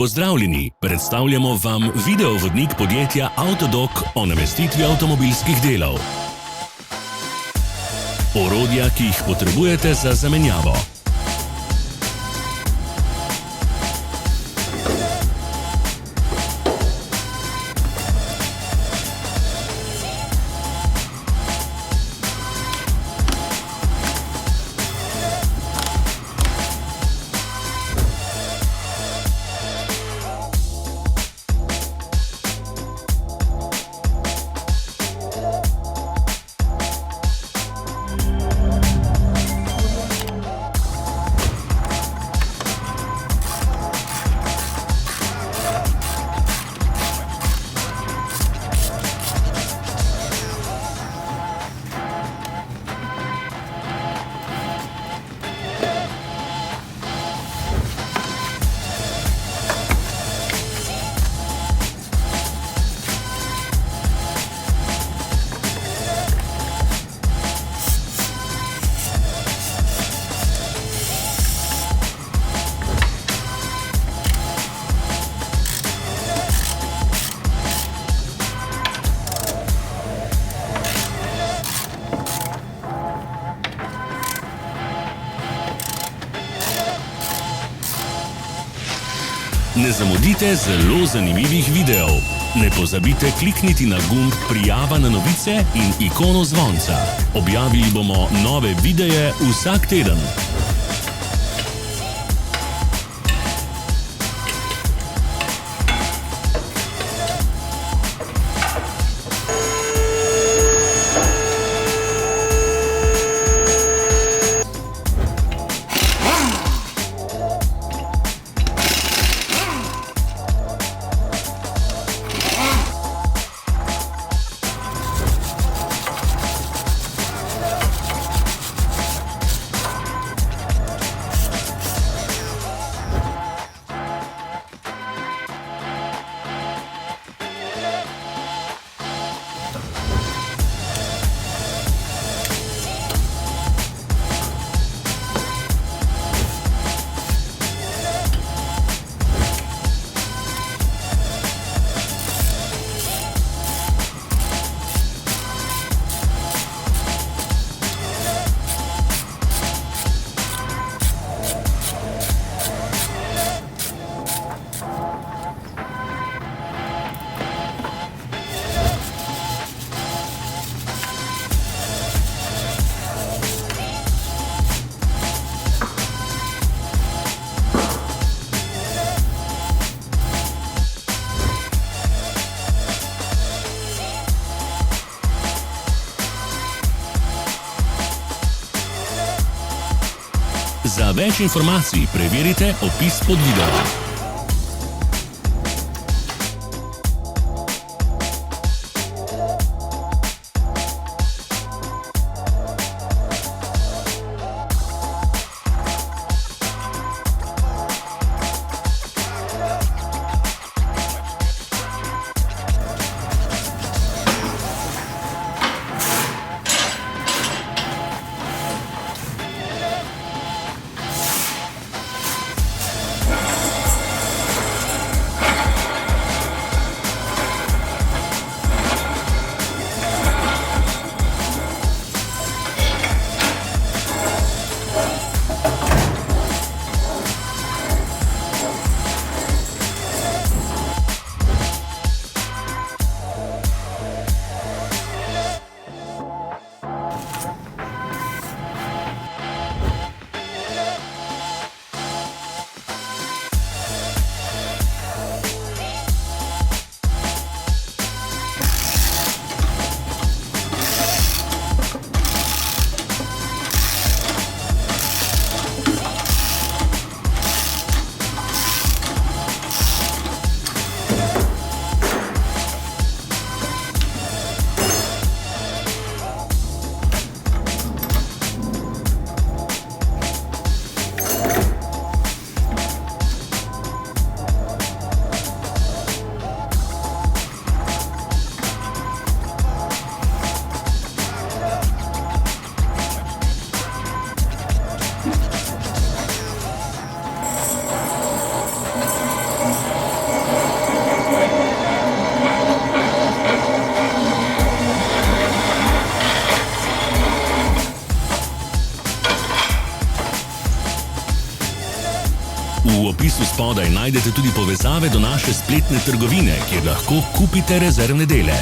Pozdravljeni, predstavljamo vam videovodnik podjetja Avtodok o namestitvi avtomobilskih delov. Orodja, ki jih potrebujete za zamenjavo. Ne zamudite zelo zanimivih videov. Ne pozabite klikniti na gumb Prijava na novice in ikono zvonca. Objavili bomo nove videe vsak teden. Za več informacij preverite opis pod videom. V opisu spodaj najdete tudi povezave do naše spletne trgovine, kjer lahko kupite rezervne dele.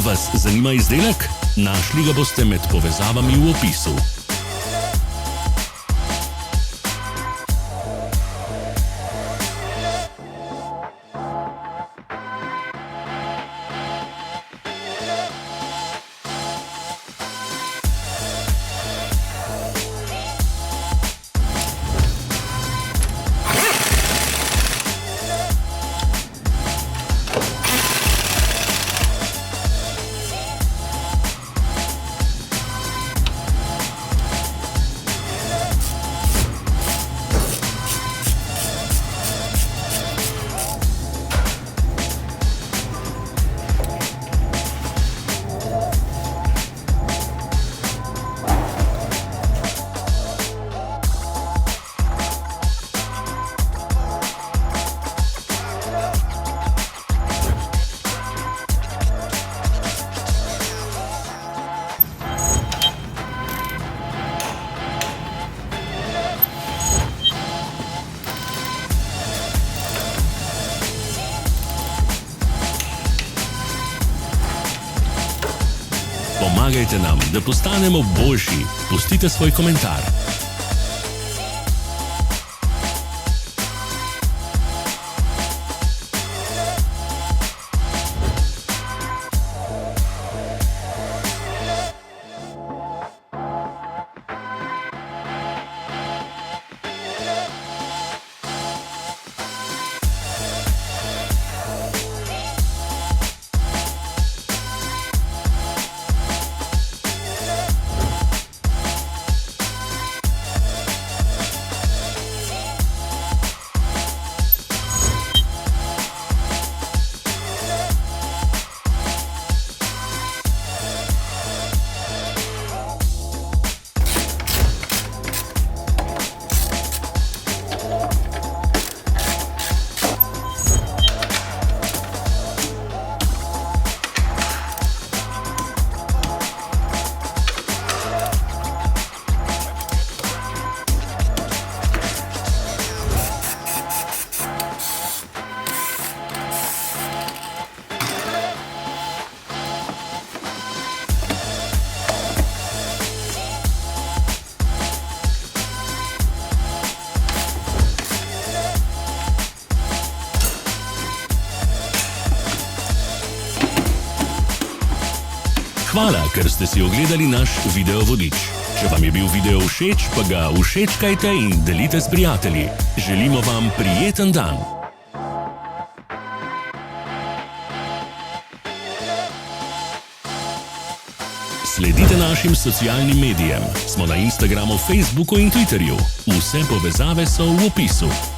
Vas zanima izdelek? Našli ga boste med povezavami v opisu. Pomagajte nam, da postanemo boljši. Pustite svoj komentar. Hvala, ker ste si ogledali naš video vodič. Če vam je bil video všeč, pa ga všečkajte in delite s prijatelji. Želimo vam prijeten dan. Sledite našim socialnim medijem. Smo na Instagramu, Facebooku in Twitterju. Vse povezave so v opisu.